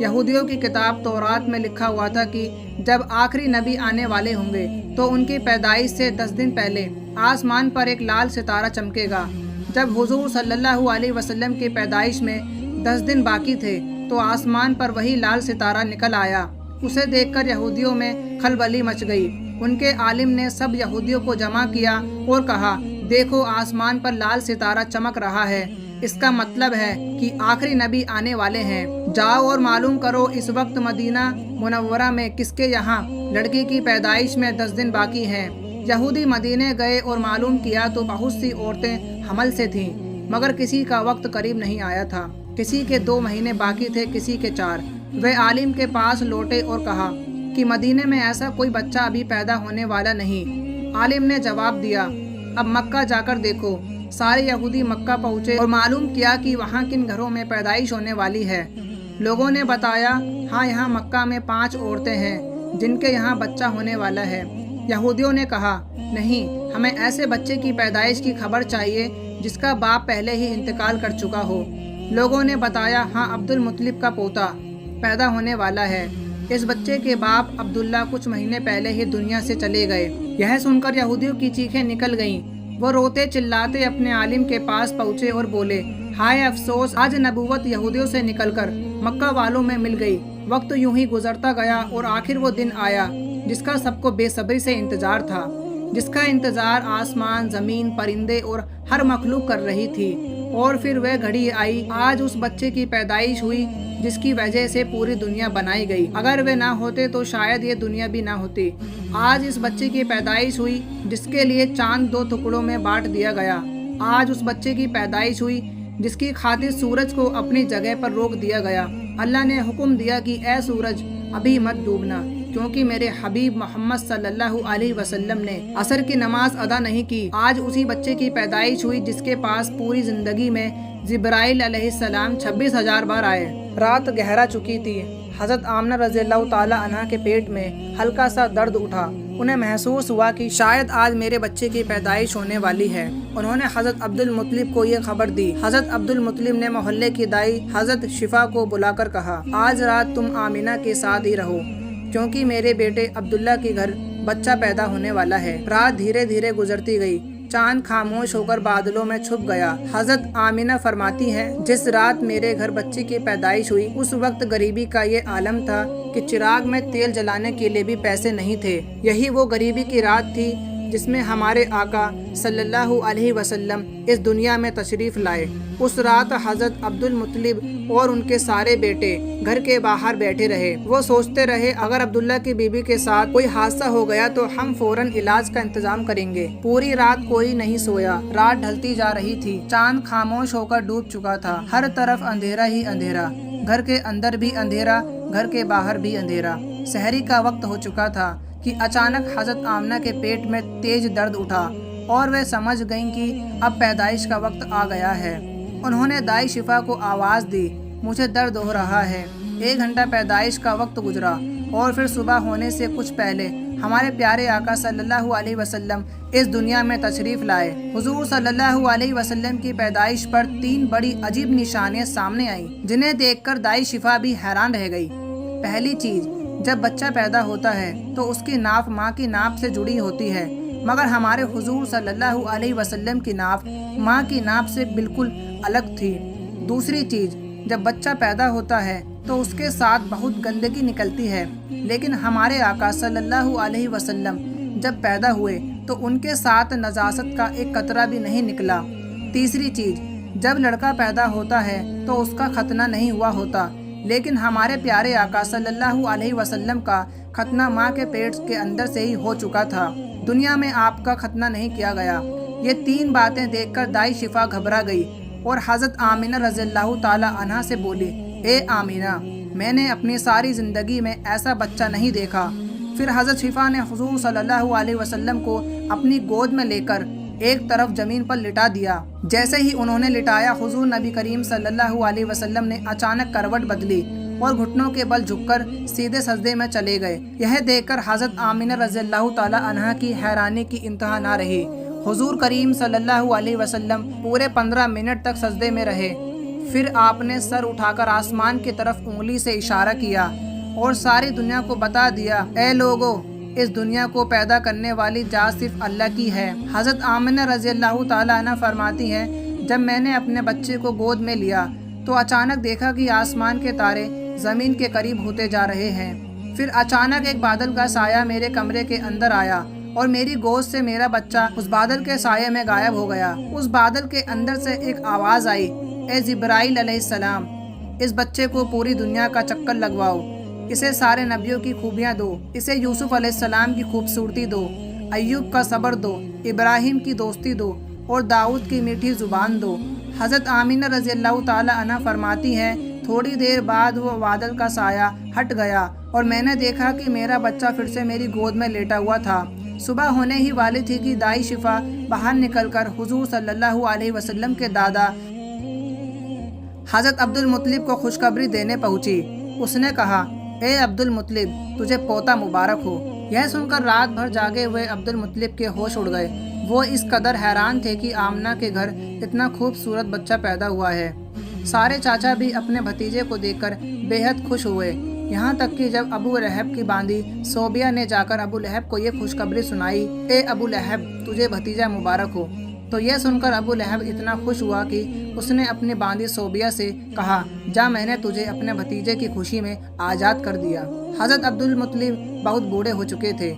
یہودیوں کی کتاب تورات میں لکھا ہوا تھا کہ جب آخری نبی آنے والے ہوں گے تو ان کی پیدائش سے 10 دن پہلے آسمان پر ایک لال ستارہ چمکے گا۔ جب حضور صلی اللہ علیہ وسلم کی پیدائش میں 10 دن باقی تھے تو آسمان پر وہی لال ستارہ نکل آیا۔ اسے دیکھ کر یہودیوں میں کھلبلی مچ گئی۔ ان کے عالم نے سب یہودیوں کو جمع کیا اور کہا، دیکھو آسمان پر لال ستارہ چمک رہا ہے، اس کا مطلب ہے کہ آخری نبی آنے والے ہیں۔ جاؤ اور معلوم کرو اس وقت مدینہ منورہ میں کس کے یہاں لڑکی کی پیدائش میں 10 دن باقی ہیں۔ یہودی مدینے گئے اور معلوم کیا تو بہت سی عورتیں حمل سے تھیں، مگر کسی کا وقت قریب نہیں آیا تھا۔ کسی کے 2 مہینے باقی تھے، کسی کے 4۔ وہ عالم کے پاس لوٹے اور کہا کہ مدینے میں ایسا کوئی بچہ ابھی پیدا ہونے والا نہیں۔ عالم نے جواب دیا، اب مکہ جا کر دیکھو۔ سارے یہودی مکہ پہنچے اور معلوم کیا کہ وہاں کن گھروں میں پیدائش ہونے والی ہے۔ لوگوں نے بتایا، ہاں یہاں مکہ میں 5 عورتیں ہیں جن کے یہاں بچہ ہونے والا ہے۔ یہودیوں نے کہا، نہیں، ہمیں ایسے بچے کی پیدائش کی خبر چاہیے جس کا باپ پہلے ہی انتقال کر چکا ہو۔ لوگوں نے بتایا، ہاں عبد المطلب کا پوتا پیدا ہونے والا ہے۔ اس بچے کے باپ عبداللہ کچھ مہینے پہلے ہی دنیا سے چلے گئے۔ یہ سن کر یہودیوں کی چیخیں نکل گئیں۔ وہ روتے چلاتے اپنے عالم کے پاس پہنچے اور بولے، ہائے افسوس، آج نبوت یہودیوں سے نکل کر مکہ والوں میں مل گئی۔ وقت یوں ہی گزرتا گیا اور آخر وہ دن آیا جس کا سب کو بے صبری سے انتظار تھا، جس کا انتظار آسمان، زمین، پرندے اور ہر مخلوق کر رہی تھی۔ اور پھر وہ گھڑی آئی، آج اس بچے کی پیدائش ہوئی جس کی وجہ سے پوری دنیا بنائی گئی۔ اگر وہ نہ ہوتے تو شاید یہ دنیا بھی نہ ہوتی۔ آج اس بچے کی پیدائش ہوئی جس کے لیے چاند 2 ٹکڑوں میں بانٹ دیا گیا۔ آج اس بچے کی پیدائش ہوئی جس کی خاطر سورج کو اپنی جگہ پر روک دیا گیا۔ اللہ نے حکم دیا کہ اے سورج ابھی مت ڈوبنا، کیونکہ میرے حبیب محمد صلی اللہ علیہ وسلم نے عصر کی نماز ادا نہیں کی۔ آج اسی بچے کی پیدائش ہوئی جس کے پاس پوری زندگی میں جبرائیل علیہ السلام 26,000 بار آئے۔ رات گہرا چکی تھی۔ حضرت آمنہ رضی اللہ تعالی عنہ کے پیٹ میں ہلکا سا درد اٹھا۔ انہیں محسوس ہوا کہ شاید آج میرے بچے کی پیدائش ہونے والی ہے۔ انہوں نے حضرت عبد المطلب کو یہ خبر دی۔ حضرت عبد المطلب نے محلے کی دائی حضرت شفا کو بلا کر کہا، آج رات تم آمنہ کے ساتھ ہی رہو، کیونکہ میرے بیٹے عبداللہ کے گھر بچہ پیدا ہونے والا ہے۔ رات دھیرے دھیرے گزرتی گئی، چاند خاموش ہو کر بادلوں میں چھپ گیا۔ حضرت آمنہ فرماتی ہیں، جس رات میرے گھر بچے کی پیدائش ہوئی اس وقت غریبی کا یہ عالم تھا کہ چراغ میں تیل جلانے کے لیے بھی پیسے نہیں تھے۔ یہی وہ غریبی کی رات تھی جس میں ہمارے آقا صلی اللہ علیہ وسلم اس دنیا میں تشریف لائے۔ اس رات حضرت عبد المطلب اور ان کے سارے بیٹے گھر کے باہر بیٹھے رہے۔ وہ سوچتے رہے، اگر عبداللہ کی بیوی کے ساتھ کوئی حادثہ ہو گیا تو ہم فوراً علاج کا انتظام کریں گے۔ پوری رات کوئی نہیں سویا۔ رات ڈھلتی جا رہی تھی، چاند خاموش ہو کر ڈوب چکا تھا، ہر طرف اندھیرا ہی اندھیرا، گھر کے اندر بھی اندھیرا، گھر کے باہر بھی اندھیرا۔ سحری کا وقت ہو چکا تھا کہ اچانک حضرت آمنہ کے پیٹ میں تیز درد اٹھا اور وہ سمجھ گئیں کہ اب پیدائش کا وقت آ گیا ہے۔ انہوں نے دائی شفا کو آواز دی، مجھے درد ہو رہا ہے۔ 1 گھنٹہ پیدائش کا وقت گزرا اور پھر صبح ہونے سے کچھ پہلے ہمارے پیارے آقا صلی اللہ علیہ وسلم اس دنیا میں تشریف لائے۔ حضور صلی اللہ علیہ وسلم کی پیدائش پر 3 بڑی عجیب نشانیاں سامنے آئیں، جنہیں دیکھ کر دائی شفا بھی حیران رہ گئی۔ پہلی چیز، جب بچہ پیدا ہوتا ہے تو اس کی ناف ماں کی ناف سے جڑی ہوتی ہے، مگر ہمارے حضور صلی اللہ علیہ وسلم کی ناف ماں کی ناف سے بالکل الگ تھی۔ دوسری چیز، جب بچہ پیدا ہوتا ہے تو اس کے ساتھ بہت گندگی نکلتی ہے، لیکن ہمارے آقا صلی اللہ علیہ وسلم جب پیدا ہوئے تو ان کے ساتھ نجاست کا ایک قطرہ بھی نہیں نکلا۔ تیسری چیز، جب لڑکا پیدا ہوتا ہے تو اس کا ختنہ نہیں ہوا ہوتا، لیکن ہمارے پیارے آقا صلی اللہ علیہ وسلم کا ختنہ ماں کے پیٹ کے اندر سے ہی ہو چکا تھا، دنیا میں آپ کا ختنہ نہیں کیا گیا۔ یہ 3 باتیں دیکھ کر دائی شفا گھبرا گئی اور حضرت آمنہ رضی اللہ تعالی عنہ سے بولی، اے آمنہ، میں نے اپنی ساری زندگی میں ایسا بچہ نہیں دیکھا۔ پھر حضرت شفا نے حضور صلی اللہ علیہ وسلم کو اپنی گود میں لے کر ایک طرف زمین پر لٹا دیا۔ جیسے ہی انہوں نے لٹایا، حضور نبی کریم صلی اللہ علیہ وسلم نے اچانک کروٹ بدلی اور گھٹنوں کے بل جھک کر سیدھے سجدے میں چلے گئے۔ یہ دیکھ کر حضرت آمنہ رضی اللہ تعالی عنہ کی حیرانی کی انتہا نہ رہی۔ حضور کریم صلی اللہ علیہ وسلم پورے 15 منٹ تک سجدے میں رہے، پھر آپ نے سر اٹھا کر آسمان کی طرف انگلی سے اشارہ کیا اور ساری دنیا کو بتا دیا، اے لوگو، اس دنیا کو پیدا کرنے والی ذات صرف اللہ کی ہے۔ حضرت آمنہ رضی اللہ تعالیٰ عنہ فرماتی ہیں، جب میں نے اپنے بچے کو گود میں لیا تو اچانک دیکھا کہ آسمان کے تارے زمین کے قریب ہوتے جا رہے ہیں۔ پھر اچانک ایک بادل کا سایہ میرے کمرے کے اندر آیا اور میری گود سے میرا بچہ اس بادل کے سائے میں غائب ہو گیا۔ اس بادل کے اندر سے ایک آواز آئی، اے جبرائیل علیہ السلام، اس بچے کو پوری دنیا کا چکر لگواؤ، اسے سارے نبیوں کی خوبیاں دو، اسے یوسف علیہ السلام کی خوبصورتی دو، ایوب کا صبر دو، ابراہیم کی دوستی دو اور داؤد کی میٹھی زبان دو۔ حضرت آمینہ رضی اللہ تعالی عنہ فرماتی ہیں، تھوڑی دیر بعد وہ بادل کا سایہ ہٹ گیا اور میں نے دیکھا کہ میرا بچہ پھر سے میری گود میں لیٹا ہوا تھا۔ صبح ہونے ہی والی تھی کہ دائی شفا باہر نکل کر حضور صلی اللہ علیہ وسلم کے دادا حضرت عبد المطلب کو خوشخبری دینے پہنچی۔ اس نے کہا، اے عبد المطلب، تجھے پوتا مبارک ہو۔ یہ سن کر رات بھر جاگے ہوئے عبد المطلب کے ہوش اڑ گئے۔ وہ اس قدر حیران تھے کہ آمنہ کے گھر اتنا خوبصورت بچہ پیدا ہوا ہے۔ سارے چاچا بھی اپنے بھتیجے کو دیکھ کر بے حد خوش ہوئے، یہاں تک کہ جب ابو لہب کی باندی صوبیہ نے جا کر ابو لہب کو یہ خوشخبری سنائی، اے ابو لہب، تجھے بھتیجا مبارک ہو، تو یہ سن کر ابو لہب اتنا خوش ہوا کہ اس نے اپنی باندی صوبیہ سے کہا، جا، میں نے تجھے اپنے بھتیجے کی خوشی میں آزاد کر دیا۔ حضرت عبد المطلب بہت بوڑھے ہو چکے تھے،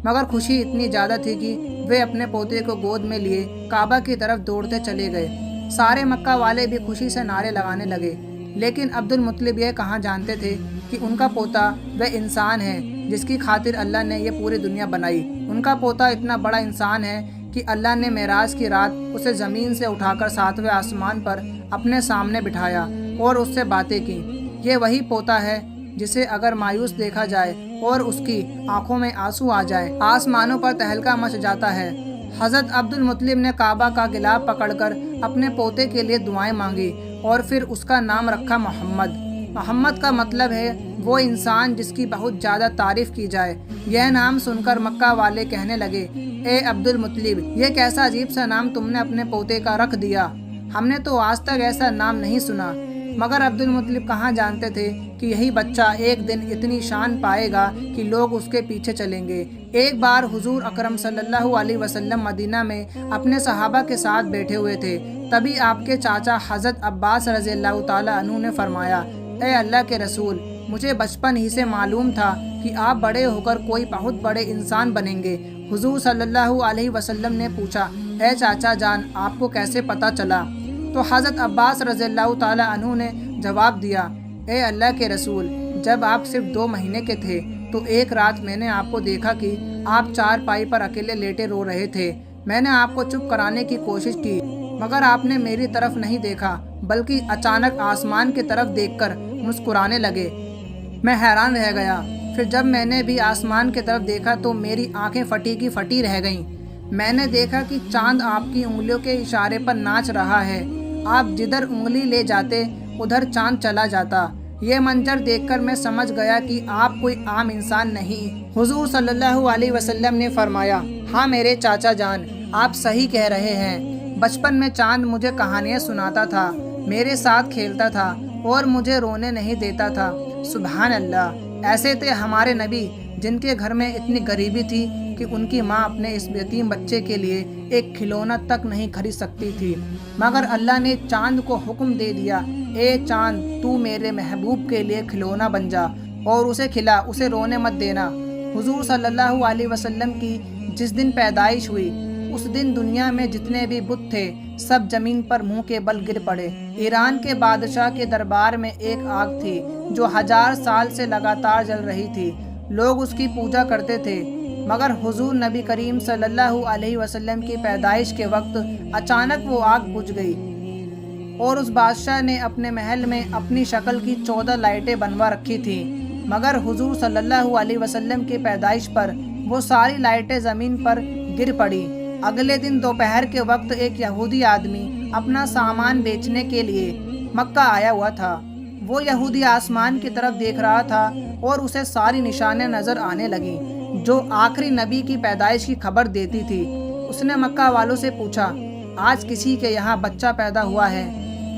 مگر خوشی اتنی زیادہ تھی کہ وہ اپنے پوتے کو گود میں لیے کعبہ کی طرف دوڑتے چلے گئے۔ سارے مکہ والے بھی خوشی سے نعرے لگانے لگے، لیکن عبد المطلب یہ کہاں جانتے تھے کہ ان کا پوتا وہ انسان ہے جس کی خاطر اللہ نے یہ پوری دنیا بنائی۔ ان کا پوتا اتنا بڑا انسان ہے کہ اللہ نے معراج کی رات اسے زمین سے اٹھا کر 7ویں آسمان پر اپنے سامنے بٹھایا اور اس سے باتیں کی۔ یہ وہی پوتا ہے جسے اگر مایوس دیکھا جائے اور اس کی آنکھوں میں آنسو آ جائے، آسمانوں پر تہلکہ مچ جاتا ہے۔ حضرت عبد المطلب نے کعبہ کا گلاف پکڑ کر اپنے پوتے کے لیے دعائیں مانگی اور پھر اس کا نام رکھا محمد۔ محمد کا مطلب ہے وہ انسان جس کی بہت زیادہ تعریف کی جائے۔ یہ نام سن کر مکہ والے کہنے لگے، اے عبد المطلب، یہ کیسا عجیب سا نام تم نے اپنے پوتے کا رکھ دیا، ہم نے تو آج تک ایسا نام نہیں سنا۔ مگر عبد المطلب کہاں جانتے تھے کہ یہی بچہ ایک دن اتنی شان پائے گا کہ لوگ اس کے پیچھے چلیں گے۔ ایک بار حضور اکرم صلی اللہ علیہ وسلم مدینہ میں اپنے صحابہ کے ساتھ بیٹھے ہوئے تھے، تبھی آپ کے چاچا حضرت عباس رضی اللہ تعالیٰ عنہ نے فرمایا، اے اللہ کے رسول، مجھے بچپن ہی سے معلوم تھا کہ آپ بڑے ہو کر کوئی بہت بڑے انسان بنیں گے۔ حضور صلی اللہ علیہ وسلم نے پوچھا، اے چاچا جان، آپ کو کیسے پتہ چلا؟ تو حضرت عباس رضی اللہ تعالیٰ عنہ نے جواب دیا، اے اللہ کے رسول، جب آپ صرف 2 مہینے کے تھے تو ایک رات میں نے آپ کو دیکھا کہ آپ چارپائی پر اکیلے لیٹے رو رہے تھے۔ میں نے آپ کو چپ کرانے کی کوشش کی، مگر آپ نے میری طرف نہیں دیکھا بلکہ اچانک آسمان کی طرف دیکھ کر مسکرانے لگے۔ میں حیران رہ گیا۔ پھر جب میں نے بھی آسمان کی طرف دیکھا تو میری آنکھیں پھٹی کی پھٹی رہ گئیں۔ میں نے دیکھا کہ چاند آپ کی انگلیوں کے اشارے پر ناچ رہا ہے، آپ جدھر انگلی لے جاتے ادھر چاند چلا جاتا۔ یہ منظر دیکھ کر میں سمجھ گیا کہ آپ کوئی عام انسان نہیں۔ حضور صلی اللہ علیہ وسلم نے فرمایا، ہاں میرے چاچا جان، آپ صحیح کہہ رہے ہیں۔ بچپن میں چاند مجھے کہانیاں سناتا تھا، میرے ساتھ کھیلتا تھا اور مجھے رونے نہیں دیتا تھا۔ سبحان اللہ، ایسے تھے ہمارے نبی جن کے گھر میں اتنی غریبی تھی کہ ان کی ماں اپنے اس یتیم بچے کے لیے ایک کھلونا تک نہیں خرید سکتی تھی، مگر اللہ نے چاند کو حکم دے دیا، اے چاند، تو میرے محبوب کے لیے کھلونا بن جا اور اسے کھلا، اسے رونے مت دینا۔ حضور صلی اللہ علیہ وسلم کی جس دن پیدائش ہوئی، اس دن دنیا میں جتنے بھی بت تھے سب زمین پر منہ کے بل گر پڑے۔ ایران کے بادشاہ کے دربار میں ایک آگ تھی جو 1000 سال سے لگاتار جل رہی تھی، لوگ اس کی پوجا کرتے تھے، مگر حضور نبی کریم صلی اللہ علیہ وسلم کی پیدائش کے وقت اچانک وہ آگ بجھ گئی اور اس بادشاہ نے اپنے محل میں اپنی شکل کی 14 لائٹیں بنوا رکھی تھیں، مگر حضور صلی اللہ علیہ وسلم کی پیدائش پر وہ ساری لائٹیں زمین پر گر پڑی۔ اگلے دن دوپہر کے وقت ایک یہودی آدمی اپنا سامان بیچنے کے لیے مکہ آیا ہوا تھا۔ وہ یہودی آسمان کی طرف دیکھ رہا تھا اور اسے ساری نشانیں نظر آنے لگیں جو آخری نبی کی پیدائش کی خبر دیتی تھی۔ اس نے مکہ والوں سے پوچھا، آج کسی کے یہاں بچہ پیدا ہوا ہے؟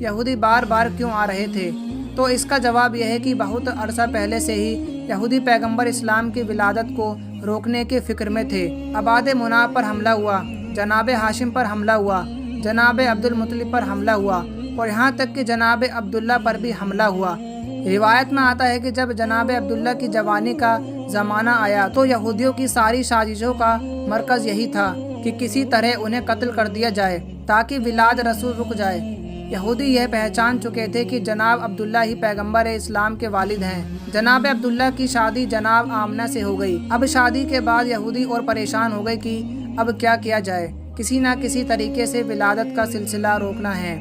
یہودی بار بار کیوں آ رہے تھے؟ تو اس کا جواب یہ ہے کہ بہت عرصہ پہلے سے ہی یہودی پیغمبر اسلام کی ولادت کو روکنے کے فکر میں تھے۔ اباد مناف پر حملہ ہوا، جناب ہاشم پر حملہ ہوا، جناب عبد المطلب پر حملہ ہوا اور یہاں تک کہ جناب عبداللہ پر بھی حملہ ہوا۔ روایت میں آتا ہے کہ جب جناب عبداللہ کی جوانی کا زمانہ آیا تو یہودیوں کی ساری سازشوں کا مرکز یہی تھا کہ کسی طرح انہیں قتل کر دیا جائے تاکہ ولاد رسول رک جائے۔ یہودی یہ پہچان چکے تھے کہ جناب عبداللہ ہی پیغمبر اسلام کے والد ہیں۔ جناب عبداللہ کی شادی جناب آمنہ سے ہو گئی۔ اب شادی کے بعد یہودی اور پریشان ہو گئے کہ اب کیا کیا جائے، کسی نہ کسی طریقے سے ولادت کا سلسلہ روکنا ہے۔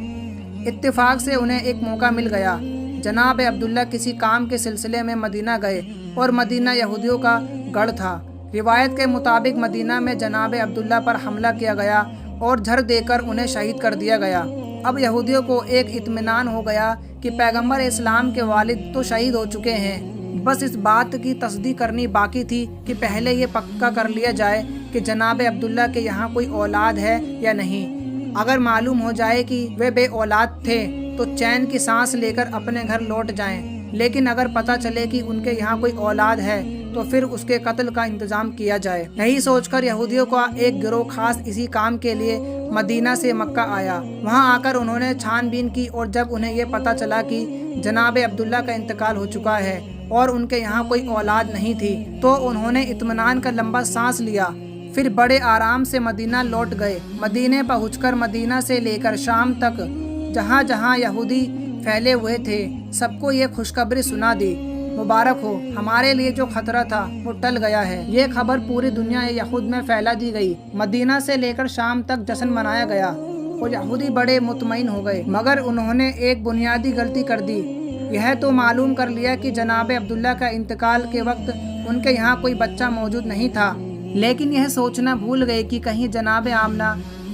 اتفاق سے انہیں ایک موقع مل گیا۔ جناب عبداللہ کسی کام کے سلسلے میں مدینہ گئے اور مدینہ یہودیوں کا گڑھ تھا۔ روایت کے مطابق مدینہ میں جناب عبداللہ پر حملہ کیا گیا اور جھڑ دے کر انہیں شہید کر دیا گیا۔ اب یہودیوں کو ایک اطمینان ہو گیا کہ پیغمبر اسلام کے والد تو شہید ہو چکے ہیں، بس اس بات کی تصدیق کرنی باقی تھی کہ پہلے یہ پکا کر لیا جائے کہ جناب عبداللہ کے یہاں کوئی اولاد ہے یا نہیں۔ اگر معلوم ہو جائے کہ وہ بے اولاد تھے تو چین کی سانس لے کر اپنے گھر لوٹ جائیں، لیکن اگر پتہ چلے کہ ان کے یہاں کوئی اولاد ہے تو پھر اس کے قتل کا انتظام کیا جائے۔ یہی سوچ کر یہودیوں کا ایک گروہ خاص اسی کام کے لیے مدینہ سے مکہ آیا۔ وہاں آ کر انہوں نے چھان بین کی اور جب انہیں یہ پتہ چلا کہ جناب عبداللہ کا انتقال ہو چکا ہے اور ان کے یہاں کوئی اولاد نہیں تھی تو انہوں نے اطمینان کا لمبا سانس لیا۔ پھر بڑے آرام سے مدینہ لوٹ گئے۔ مدینہ پہنچ کر مدینہ سے لے کر شام تک جہاں جہاں یہودی پھیلے ہوئے تھے سب کو یہ خوشخبری سنا دی، مبارک ہو، ہمارے لیے جو خطرہ تھا وہ ٹل گیا ہے۔ یہ خبر پوری دنیا یہود میں پھیلا دی گئی۔ مدینہ سے لے کر شام تک جشن منایا گیا اور یہودی بڑے مطمئن ہو گئے، مگر انہوں نے ایک بنیادی غلطی کر دی۔ یہ تو معلوم کر لیا کہ جناب عبداللہ کا انتقال کے وقت ان کے یہاں کوئی بچہ موجود نہیں تھا، لیکن یہ سوچنا بھول گئے کہ کہیں جناب آمنہ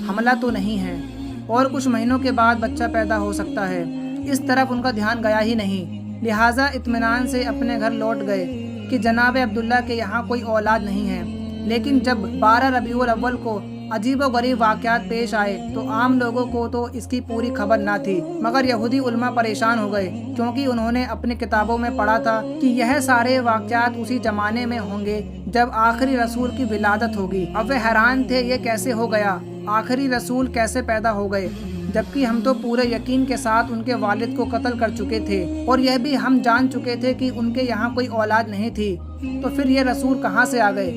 حملہ تو نہیں ہے اور کچھ مہینوں کے بعد بچہ پیدا ہو سکتا ہے۔ اس طرف ان کا دھیان گیا ہی نہیں، لہٰذا اطمینان سے اپنے گھر لوٹ گئے کہ جناب عبداللہ کے یہاں کوئی اولاد نہیں ہے۔ لیکن جب 12 ربیع الاول کو عجیب و غریب واقعات پیش آئے تو عام لوگوں کو تو اس کی پوری خبر نہ تھی، مگر یہودی علماء پریشان ہو گئے کیونکہ انہوں نے اپنی کتابوں میں پڑھا تھا کہ یہ سارے واقعات اسی زمانے میں ہوں گے جب آخری رسول کی ولادت ہوگی۔ اب وہ حیران تھے یہ کیسے ہو گیا، آخری رسول کیسے پیدا ہو گئے، جبکہ ہم تو پورے یقین کے ساتھ ان کے والد کو قتل کر چکے تھے اور یہ بھی ہم جان چکے تھے کہ ان کے یہاں کوئی اولاد نہیں تھی، تو پھر یہ رسول کہاں سے آ گئے؟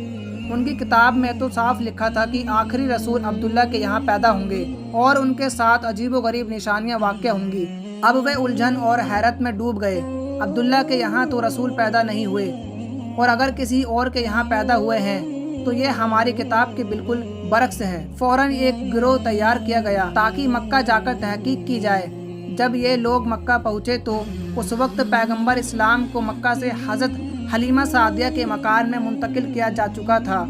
ان کی کتاب میں تو صاف لکھا تھا کہ آخری رسول عبداللہ کے یہاں پیدا ہوں گے اور ان کے ساتھ عجیب و غریب نشانیاں واقع ہوں گی۔ اب وہ الجھن اور حیرت میں ڈوب گئے۔ عبداللہ کے یہاں تو رسول پیدا نہیں ہوئے اور اگر کسی اور کے یہاں پیدا ہوئے ہیں تو یہ ہماری کتاب کے بالکل برعکس ہے۔ فوراً ایک گروہ تیار کیا گیا تاکہ مکہ جا کر تحقیق کی جائے۔ جب یہ لوگ مکہ پہنچے تو اس وقت پیغمبر اسلام کو مکہ سے حضرت حلیمہ سعدیہ کے مکان میں منتقل کیا جا چکا تھا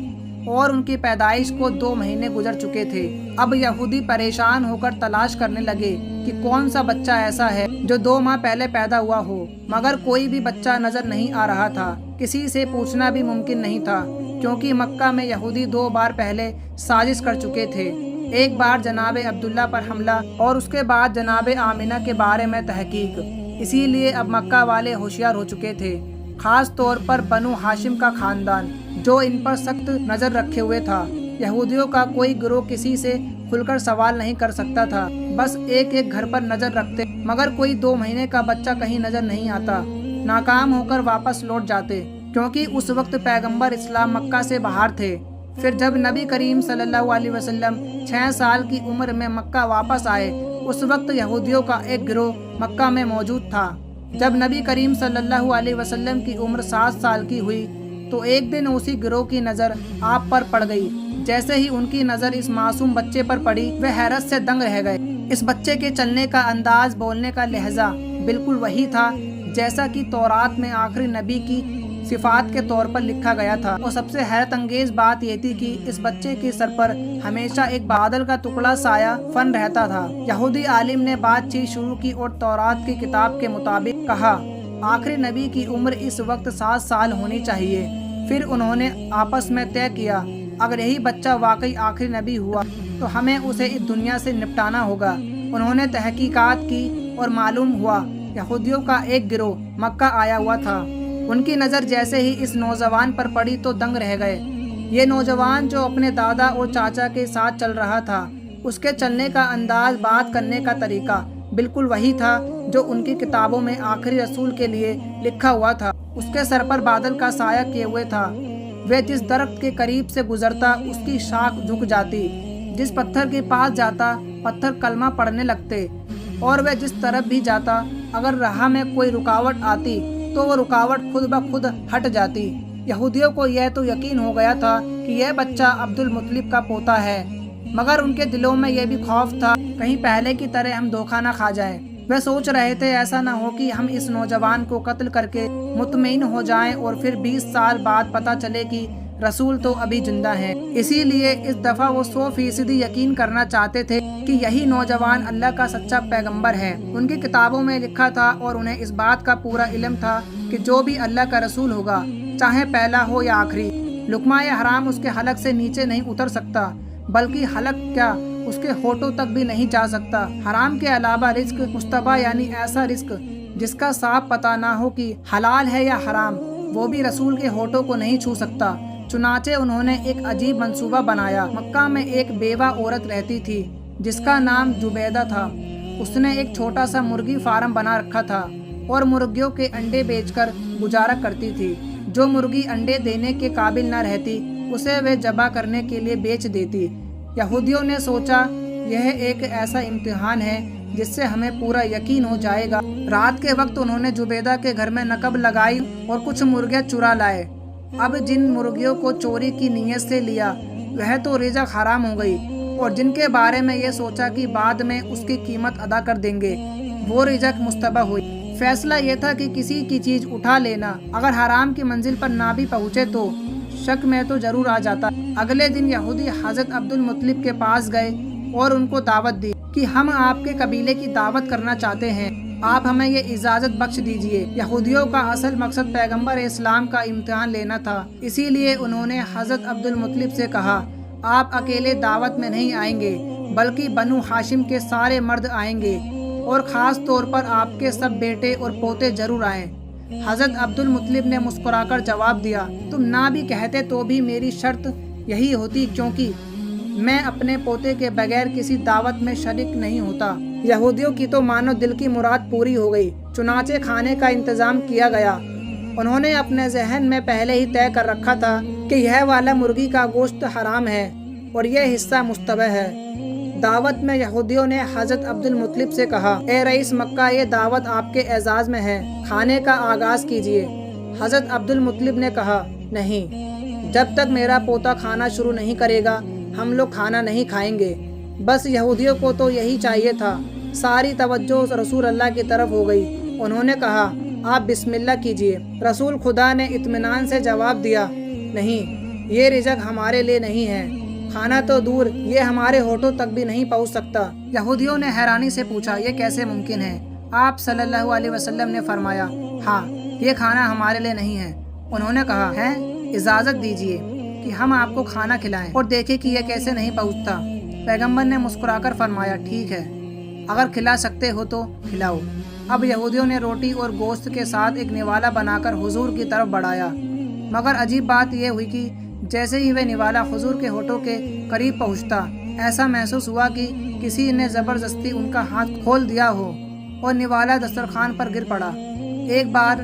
اور ان کی پیدائش کو 2 مہینے گزر چکے تھے۔ اب یہودی پریشان ہو کر تلاش کرنے لگے کہ کون سا بچہ ایسا ہے جو 2 ماہ پہلے پیدا ہوا ہو، مگر کوئی بھی بچہ نظر نہیں آ رہا تھا۔ کسی سے پوچھنا بھی ممکن نہیں تھا کیونکہ مکہ میں یہودی 2 بار پہلے سازش کر چکے تھے، ایک بار جناب عبداللہ پر حملہ اور اس کے بعد جناب آمنہ کے بارے میں تحقیق۔ اسی لیے اب مکہ والے ہوشیار ہو چکے تھے، خاص طور پر بنو ہاشم کا خاندان جو ان پر سخت نظر رکھے ہوئے تھا۔ یہودیوں کا کوئی گروہ کسی سے کھل کر سوال نہیں کر سکتا تھا، بس ایک ایک گھر پر نظر رکھتے، مگر کوئی 2 مہینے کا بچہ کہیں نظر نہیں آتا۔ ناکام ہو کر واپس لوٹ جاتے کیونکہ اس وقت پیغمبر اسلام مکہ سے باہر تھے۔ پھر جب نبی کریم صلی اللہ علیہ وسلم 6 سال کی عمر میں مکہ واپس آئے، اس وقت یہودیوں کا ایک گروہ مکہ میں موجود تھا۔ جب نبی کریم صلی اللہ علیہ وسلم کی عمر 7 سال کی ہوئی تو ایک دن اسی گروہ کی نظر آپ پر پڑ گئی۔ جیسے ہی ان کی نظر اس معصوم بچے پر پڑی وہ حیرت سے دنگ رہ گئے۔ اس بچے کے چلنے کا انداز، بولنے کا لہجہ بالکل وہی تھا جیسا کہ تورات میں آخری نبی کی صفات کے طور پر لکھا گیا تھا۔ اور سب سے حیرت انگیز بات یہ تھی کہ اس بچے کے سر پر ہمیشہ ایک بادل کا ٹکڑا سایہ فن رہتا تھا۔ یہودی عالم نے بات چیت شروع کی اور تورات کی کتاب کے مطابق کہا آخری نبی کی عمر اس وقت 7 سال ہونی چاہیے۔ پھر انہوں نے آپس میں طے کیا اگر یہی بچہ واقعی آخری نبی ہوا تو ہمیں اسے اس دنیا سے نپٹانا ہوگا۔ انہوں نے تحقیقات کی اور معلوم ہوا یہودیوں کا ایک گروہ مکہ آیا ہوا تھا۔ ان کی نظر جیسے ہی اس نوجوان پر پڑی تو دنگ رہ گئے۔ یہ نوجوان جو اپنے دادا اور چاچا کے ساتھ چل رہا تھا، اس کے چلنے کا انداز، بات کرنے کا طریقہ بالکل وہی تھا جو ان کی کتابوں میں آخری رسول کے لیے لکھا ہوا تھا۔ اس کے سر پر بادل کا سایہ کیے ہوئے تھا۔ وہ جس درخت کے قریب سے گزرتا اس کی شاخ جھک جاتی، جس پتھر کے پاس جاتا پتھر کلمہ پڑھنے لگتے، اور وہ جس طرف بھی جاتا اگر راہ میں کوئی رکاوٹ آتی تو وہ رکاوٹ خود بخود ہٹ جاتی۔ یہودیوں کو یہ تو یقین ہو گیا تھا کہ یہ بچہ عبد المطلب کا پوتا ہے، مگر ان کے دلوں میں یہ بھی خوف تھا کہیں پہلے کی طرح ہم دھوکہ نہ کھا جائیں۔ وہ سوچ رہے تھے ایسا نہ ہو کہ ہم اس نوجوان کو قتل کر کے مطمئن ہو جائیں اور پھر 20 سال بعد پتہ چلے کہ رسول تو ابھی زندہ ہیں۔ اسی لیے اس دفعہ وہ 100% یقین کرنا چاہتے تھے کہ یہی نوجوان اللہ کا سچا پیغمبر ہے۔ ان کی کتابوں میں لکھا تھا اور انہیں اس بات کا پورا علم تھا کہ جو بھی اللہ کا رسول ہوگا، چاہے پہلا ہو یا آخری، لقمہ حرام اس کے حلق سے نیچے نہیں اتر سکتا، بلکہ حلق کیا اس کے ہونٹوں تک بھی نہیں جا سکتا۔ حرام کے علاوہ رزق مشتبہ، یعنی ایسا رزق جس کا صاف پتہ نہ ہو کہ حلال ہے یا حرام، وہ بھی رسول کے ہونٹوں کو نہیں چھو سکتا۔ چنانچہ انہوں نے ایک عجیب منصوبہ بنایا۔ مکہ میں ایک بیوہ عورت رہتی تھی جس کا نام زبیدہ تھا۔ اس نے ایک چھوٹا سا مرغی فارم بنا رکھا تھا اور مرغیوں کے انڈے بیچ کر گزارا کرتی تھی۔ جو مرغی انڈے دینے کے قابل نہ رہتی اسے وہ ذبح کرنے کے لیے بیچ دیتی۔ یہودیوں نے سوچا یہ ایک ایسا امتحان ہے جس سے ہمیں پورا یقین ہو جائے گا۔ رات کے وقت انہوں نے زبیدہ کے گھر میں نقب لگائی اور کچھ مرغیاں چرا لائے۔ اب جن مرغیوں کو چوری کی نیت سے لیا وہ تو رزق حرام ہو گئی، اور جن کے بارے میں یہ سوچا کہ بعد میں اس کی قیمت ادا کر دیں گے وہ رزق مشتبہ ہوئی۔ فیصلہ یہ تھا کہ کسی کی چیز اٹھا لینا، اگر حرام کی منزل پر نہ بھی پہنچے تو شک میں تو ضرور آ جاتا۔ اگلے دن یہودی حضرت عبد المطلب کے پاس گئے اور ان کو دعوت دی کہ ہم آپ کے قبیلے کی دعوت کرنا چاہتے ہیں، آپ ہمیں یہ اجازت بخش دیجئے۔ یہودیوں کا اصل مقصد پیغمبر اسلام کا امتحان لینا تھا، اسی لیے انہوں نے حضرت عبد المطلب سے کہا آپ اکیلے دعوت میں نہیں آئیں گے بلکہ بنو ہاشم کے سارے مرد آئیں گے، اور خاص طور پر آپ کے سب بیٹے اور پوتے ضرور آئیں۔ حضرت عبد المطلب نے مسکرا کر جواب دیا تم نہ بھی کہتے تو بھی میری شرط یہی ہوتی، کیونکہ میں اپنے پوتے کے بغیر کسی دعوت میں شریک نہیں ہوتا۔ یہودیوں کی تو مانو دل کی مراد پوری ہو گئی۔ چنانچہ کھانے کا انتظام کیا گیا۔ انہوں نے اپنے ذہن میں پہلے ہی طے کر رکھا تھا کہ یہ والا مرغی کا گوشت حرام ہے اور یہ حصہ مشتبہ ہے۔ دعوت میں یہودیوں نے حضرت عبد المطلب سے کہا اے رئیس مکہ، یہ دعوت آپ کے اعزاز میں ہے، کھانے کا آغاز کیجیے۔ حضرت عبد المطلب نے کہا نہیں، جب تک میرا پوتا کھانا شروع نہیں کرے گا ہم لوگ کھانا نہیں کھائیں گے۔ بس یہودیوں کو تو یہی چاہیے تھا۔ ساری توجہ رسول اللہ کی طرف ہو گئی۔ انہوں نے کہا آپ بسم اللہ کیجیے۔ رسول خدا نے اطمینان سے جواب دیا نہیں، یہ رزق ہمارے لیے نہیں ہے، کھانا تو دور یہ ہمارے ہونٹوں تک بھی نہیں پہنچ سکتا۔ یہودیوں نے حیرانی سے پوچھا یہ کیسے ممکن ہے؟ آپ صلی اللہ علیہ وسلم نے فرمایا ہاں، یہ کھانا ہمارے لیے نہیں ہے۔ انہوں نے کہا ہے اجازت دیجیے کہ ہم آپ کو کھانا کھلائیں اور دیکھیں کہ یہ کیسے نہیں پہنچتا۔ پیغمبر نے مسکرا کر فرمایا ٹھیک ہے، اگر کھلا سکتے ہو تو کھلاؤ۔ اب یہودیوں نے روٹی اور گوشت کے ساتھ ایک نوالا بنا کر حضور کی طرف بڑھایا، مگر عجیب بات یہ ہوئی کہ جیسے ہی وہ نوالا حضور کے ہونٹوں کے قریب پہنچتا ایسا محسوس ہوا کہ کسی نے زبردستی ان کا ہاتھ کھول دیا ہو اور نوالا دسترخوان پر گر پڑا۔ ایک بار،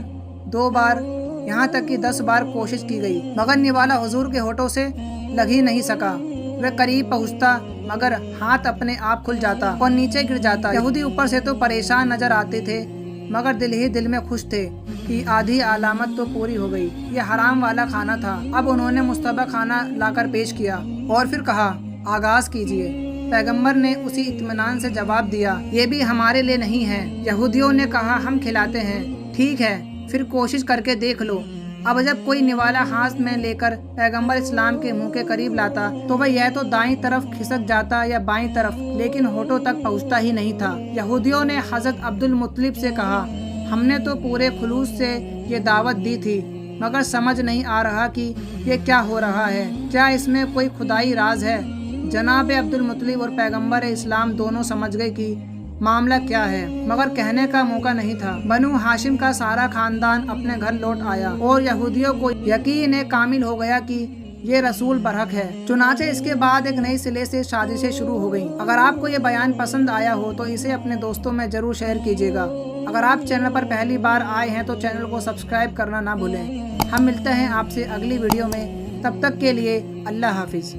دو بار، یہاں تک کہ 10 بار کوشش کی گئی، مگر نوالا حضور کے ہونٹوں سے لگ ہی نہیں سکا۔ وہ قریب پہنچتا مگر ہاتھ اپنے آپ کھل جاتا اور نیچے گر جاتا۔ یہودی اوپر سے تو پریشان نظر آتے تھے مگر دل ہی دل میں خوش تھے کہ آدھی علامت تو پوری ہو گئی۔ یہ حرام والا کھانا تھا۔ اب انہوں نے مشتبہ کھانا لا کر پیش کیا اور پھر کہا آغاز کیجیے۔ پیغمبر نے اسی اطمینان سے جواب دیا یہ بھی ہمارے لیے نہیں ہے۔ یہودیوں نے کہا ہم کھلاتے ہیں۔ ٹھیک ہے، پھر کوشش کر کے دیکھ لو۔ اب جب کوئی نوالا ہاتھ میں لے کر پیغمبر اسلام کے منہ کے قریب لاتا تو وہ یہ تو دائیں طرف کھسک جاتا یا بائیں طرف، لیکن ہونٹوں تک پہنچتا ہی نہیں تھا۔ یہودیوں نے حضرت عبد المطلب سے کہا ہم نے تو پورے خلوص سے یہ دعوت دی تھی مگر سمجھ نہیں آ رہا کہ یہ کیا ہو رہا ہے، کیا اس میں کوئی خدائی راز ہے؟ جناب عبد المطلب اور پیغمبر اسلام دونوں سمجھ گئے کہ معاملہ کیا ہے، مگر کہنے کا موقع نہیں تھا۔ بنو ہاشم کا سارا خاندان اپنے گھر لوٹ آیا اور یہودیوں کو یقین کامل ہو گیا کہ یہ رسول برحق ہے۔ چنانچہ اس کے بعد ایک نئی سلے سے سازشیں شروع ہو گئیں۔ اگر آپ کو یہ بیان پسند آیا ہو تو اسے اپنے دوستوں میں ضرور شیئر کیجیے گا۔ اگر آپ چینل پر پہلی بار آئے ہیں تو چینل کو سبسکرائب کرنا نہ بھولیں۔ ہم ملتے ہیں آپ سے اگلی ویڈیو میں، تب تک کے لیے اللہ حافظ۔